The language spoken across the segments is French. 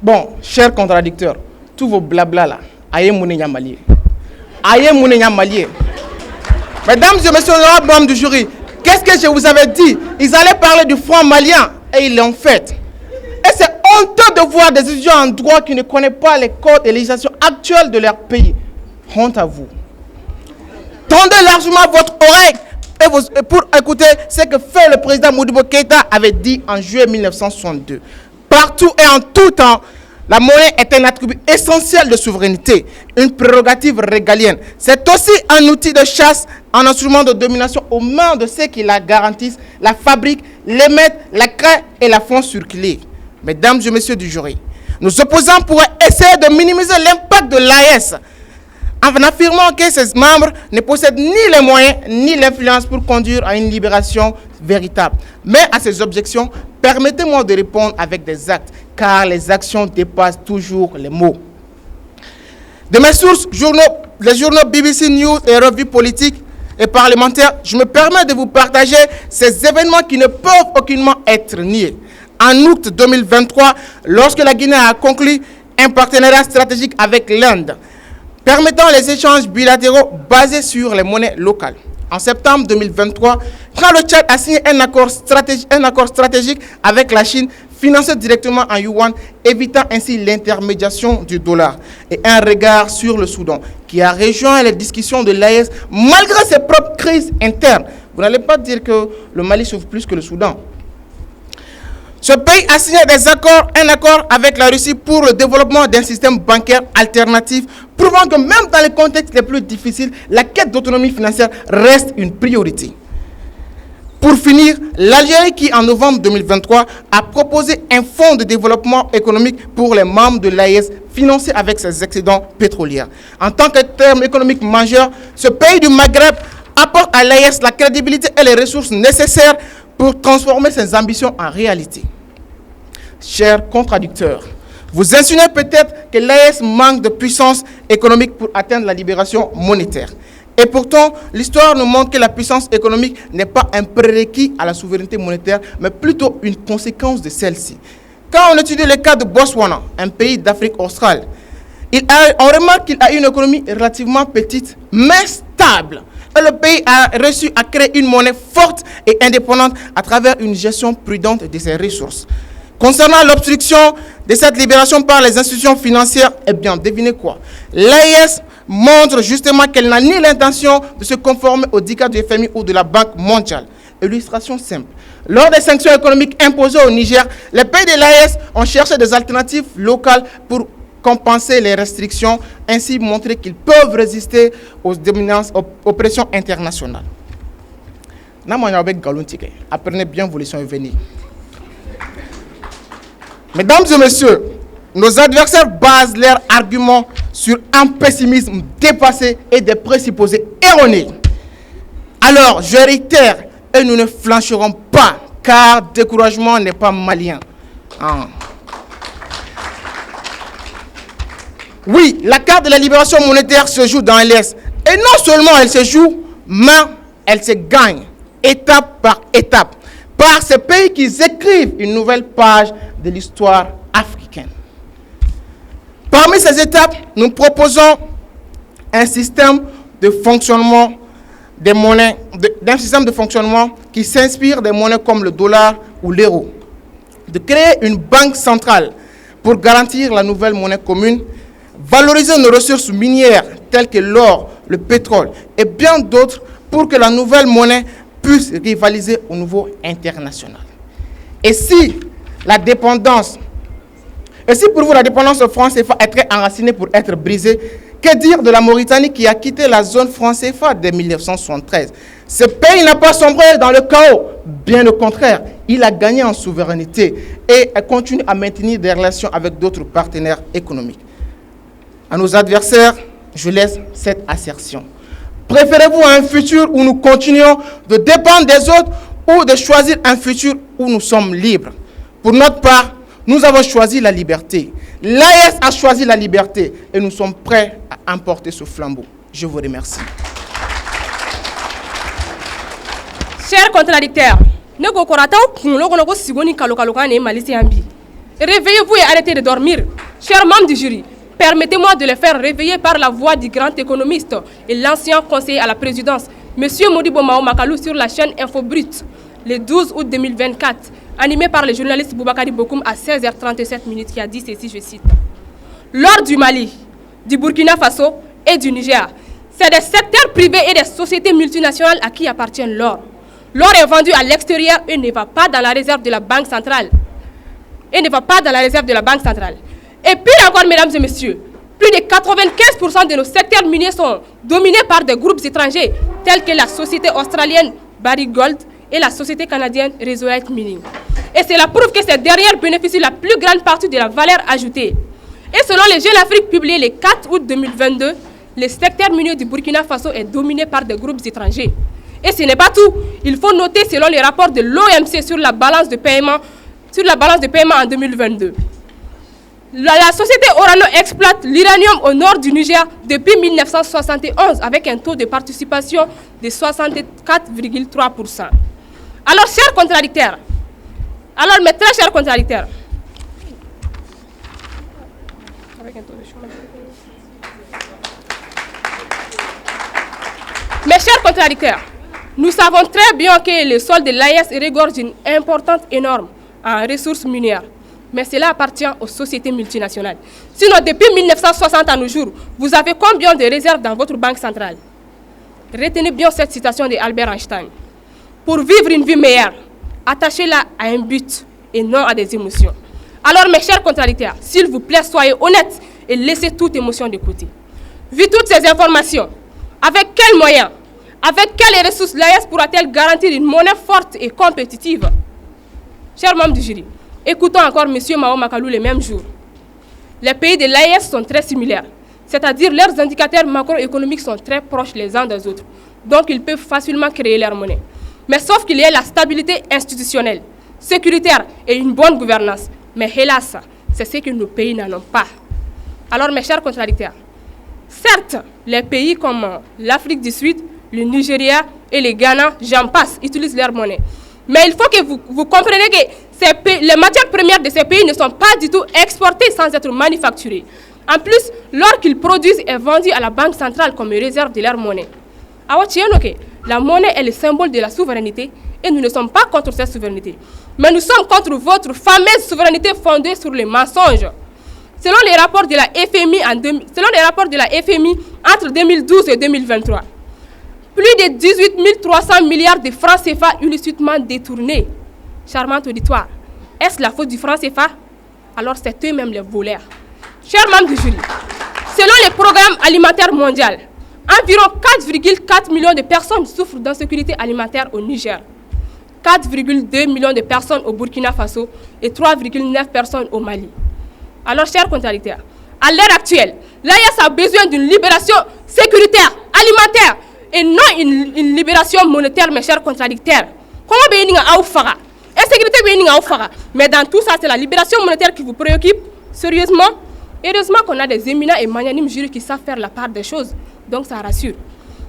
Bon, chers contradicteurs, tous vos blabla là, aïe mouné malié. Aïe mouné malié. Mesdames et messieurs, les membres du jury, qu'est-ce que je vous avais dit? Ils allaient parler du franc malien et ils l'ont fait. Et c'est honteux de voir des étudiants en droit qui ne connaissent pas les codes et les législations actuelles de leur pays. Honte à vous. Tendez largement votre oreille pour écouter ce que fait le président Modibo Keïta avait dit en juillet 1962. Partout et en tout temps, la monnaie est un attribut essentiel de souveraineté, une prérogative régalienne. C'est aussi un outil de chasse, un instrument de domination aux mains de ceux qui la garantissent, la fabriquent, l'émettent, la créent et la font circuler. Mesdames et messieurs du jury, nos opposants pourraient essayer de minimiser l'impact de l'AES en affirmant que ses membres ne possèdent ni les moyens ni l'influence pour conduire à une libération véritable. Mais à ces objections, permettez-moi de répondre avec des actes, car les actions dépassent toujours les mots. De mes sources, les journaux BBC News et revues politiques et parlementaires, je me permets de vous partager ces événements qui ne peuvent aucunement être niés. En août 2023, lorsque la Guinée a conclu un partenariat stratégique avec l'Inde, permettant les échanges bilatéraux basés sur les monnaies locales. En septembre 2023, quand le Tchad a signé un accord stratégique avec la Chine, financé directement en yuan, évitant ainsi l'intermédiation du dollar. Et un regard sur le Soudan, qui a rejoint les discussions de l'AES malgré ses propres crises internes. Vous n'allez pas dire que le Mali souffre plus que le Soudan. Ce pays a signé un accord avec la Russie pour le développement d'un système bancaire alternatif, prouvant que même dans les contextes les plus difficiles, la quête d'autonomie financière reste une priorité. Pour finir, l'Algérie qui, en novembre 2023, a proposé un fonds de développement économique pour les membres de l'AES, financé avec ses excédents pétroliers. En tant que terme économique majeur, ce pays du Maghreb apporte à l'AES la crédibilité et les ressources nécessaires pour transformer ses ambitions en réalité. Chers contradicteurs, vous insinuez peut-être que l'AES manque de puissance économique pour atteindre la libération monétaire. Et pourtant, l'histoire nous montre que la puissance économique n'est pas un prérequis à la souveraineté monétaire, mais plutôt une conséquence de celle-ci. Quand on étudie le cas de Botswana, un pays d'Afrique australe, on remarque qu'il a une économie relativement petite, mais stable. Et le pays a réussi à créer une monnaie forte et indépendante à travers une gestion prudente de ses ressources. Concernant l'obstruction de cette libération par les institutions financières, eh bien, devinez quoi? L'AES montre justement qu'elle n'a ni l'intention de se conformer aux dictats du FMI ou de la Banque mondiale. Illustration simple. Lors des sanctions économiques imposées au Niger, les pays de l'AES ont cherché des alternatives locales pour compenser les restrictions, ainsi montrer qu'ils peuvent résister aux dominances, aux pressions internationales. Apprenez bien vos leçons et venez. Mesdames et messieurs, nos adversaires basent leurs arguments sur un pessimisme dépassé et des présupposés erronés. Alors, je réitère, et nous ne flancherons pas, car découragement n'est pas malien. Oui, la carte de la libération monétaire se joue dans l'Est. Et non seulement elle se joue, mais elle se gagne, étape par étape, par ces pays qui écrivent une nouvelle page de l'histoire africaine. Parmi ces étapes, nous proposons un système de fonctionnement des monnaies, d'un système de fonctionnement qui s'inspire des monnaies comme le dollar ou l'euro, de créer une banque centrale pour garantir la nouvelle monnaie commune, valoriser nos ressources minières telles que l'or, le pétrole et bien d'autres pour que la nouvelle monnaie puisse rivaliser au niveau international. Et si pour vous la dépendance au franc CFA est très enracinée pour être brisée, que dire de la Mauritanie qui a quitté la zone franc CFA dès 1973? Ce pays n'a pas sombré dans le chaos, bien au contraire, il a gagné en souveraineté et continue à maintenir des relations avec d'autres partenaires économiques. À nos adversaires, je laisse cette assertion. Préférez-vous un futur où nous continuons de dépendre des autres ou de choisir un futur où nous sommes libres? Pour notre part, nous avons choisi la liberté. L'AES a choisi la liberté et nous sommes prêts à emporter ce flambeau. Je vous remercie. Chers contradicteurs, ne go korata kulo kono ko sigoni kalo kalo kan e malisi ambi. Réveillez-vous et arrêtez de dormir. Chers membres du jury, permettez-moi de les faire réveiller par la voix du grand économiste et l'ancien conseiller à la présidence, M. Modibo Mao Makalou, sur la chaîne Info Brut, le 12 août 2024, animé par le journaliste Boubacar Bokoum à 16h37, qui a dit ceci, je cite. L'or du Mali, du Burkina Faso et du Niger, c'est des secteurs privés et des sociétés multinationales à qui appartient l'or. L'or est vendu à l'extérieur et ne va pas dans la réserve de la Banque centrale. Et ne va pas dans la réserve de la Banque centrale. Et puis encore, mesdames et messieurs, plus de 95% de nos secteurs miniers sont dominés par des groupes étrangers, tels que la société australienne Barrick Gold et la société canadienne Resolute Mining. Et cela prouve que ces dernières bénéficient la plus grande partie de la valeur ajoutée. Et selon les Jeunes Afrique publié le 4 août 2022, le secteur minier du Burkina Faso est dominé par des groupes étrangers. Et ce n'est pas tout. Il faut noter, selon les rapports de l'OMC sur la balance de paiement en 2022. La société Orano exploite l'uranium au nord du Niger depuis 1971 avec un taux de participation de 64,3%. Alors, chers contradicteurs, mes très chers contradicteurs, nous savons très bien que le sol de l'AES regorge d'une importante énorme en ressources minières. Mais cela appartient aux sociétés multinationales. Sinon, depuis 1960 à nos jours, vous avez combien de réserves dans votre banque centrale? Retenez bien cette citation d'Albert Einstein. Pour vivre une vie meilleure, attachez-la à un but et non à des émotions. Alors, mes chers contradicteurs, s'il vous plaît, soyez honnêtes et laissez toute émotion de côté. Vu toutes ces informations, avec quels moyens, avec quelles ressources l'AES pourra-t-elle garantir une monnaie forte et compétitive? Chers membres du jury, écoutons encore M. Mao Makalou le même jour. Les pays de l'AES sont très similaires, c'est-à-dire leurs indicateurs macroéconomiques sont très proches les uns des autres, donc ils peuvent facilement créer leur monnaie. Mais sauf qu'il y a la stabilité institutionnelle, sécuritaire et une bonne gouvernance. Mais hélas, c'est ce que nos pays n'en ont pas. Alors mes chers contradicteurs, certes, les pays comme l'Afrique du Sud, le Nigeria et le Ghana, j'en passe, utilisent leur monnaie. Mais il faut que vous compreniez que les matières premières de ces pays ne sont pas du tout exportées sans être manufacturées. En plus, l'or qu'ils produisent est vendu à la Banque centrale comme réserve de leur monnaie. La monnaie est le symbole de la souveraineté et nous ne sommes pas contre cette souveraineté. Mais nous sommes contre votre fameuse souveraineté fondée sur les mensonges. Selon les rapports de la FMI entre 2012 et 2023, plus de 18 300 milliards de francs CFA illicitement détournés. Charmant auditoire, est-ce la faute du franc CFA? Alors c'est eux-mêmes les voleurs. Chers membres du jury, selon le programme alimentaire mondial, environ 4,4 millions de personnes souffrent d'insécurité alimentaire au Niger, 4,2 millions de personnes au Burkina Faso et 3,9 personnes au Mali. Alors, chers contradicteurs, à l'heure actuelle, l'AES a besoin d'une libération sécuritaire, alimentaire, et non une libération monétaire, mes chers contradicteurs. Comment mais dans tout ça, c'est la libération monétaire qui vous préoccupe sérieusement. Heureusement qu'on a des éminents et magnanimes jurys qui savent faire la part des choses, donc ça rassure.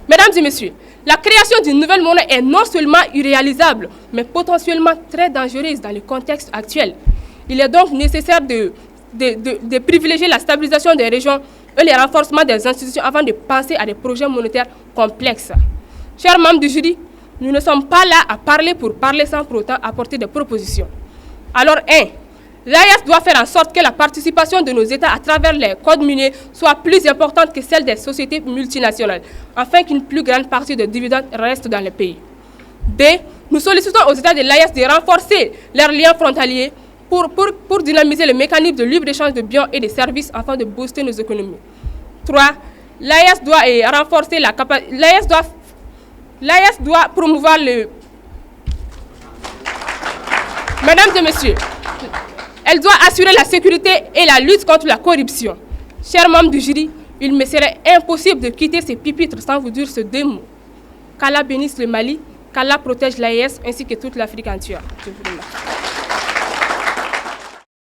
Mesdames et messieurs, la création d'une nouvelle monnaie est non seulement irréalisable, mais potentiellement très dangereuse dans le contexte actuel. Il est donc nécessaire de privilégier la stabilisation des régions et le renforcement des institutions avant de penser à des projets monétaires complexes. Chers membres du jury, nous ne sommes pas là à parler pour parler sans pour autant apporter des propositions. Alors, 1. L'AES doit faire en sorte que la participation de nos États à travers les codes miniers soit plus importante que celle des sociétés multinationales, afin qu'une plus grande partie des dividendes reste dans le pays. 2. Nous sollicitons aux États de l'AES de renforcer leurs liens frontaliers pour dynamiser le mécanisme de libre-échange de biens et de services afin de booster nos économies. 3. L'AES doit renforcer la capacité. L'AES doit promouvoir le... Mesdames et messieurs, elle doit assurer la sécurité et la lutte contre la corruption. Chers membres du jury, il me serait impossible de quitter ces pupitres sans vous dire ces deux mots. Qu'Allah bénisse le Mali, qu'Allah protège l'AES ainsi que toute l'Afrique entière. Je vous remercie.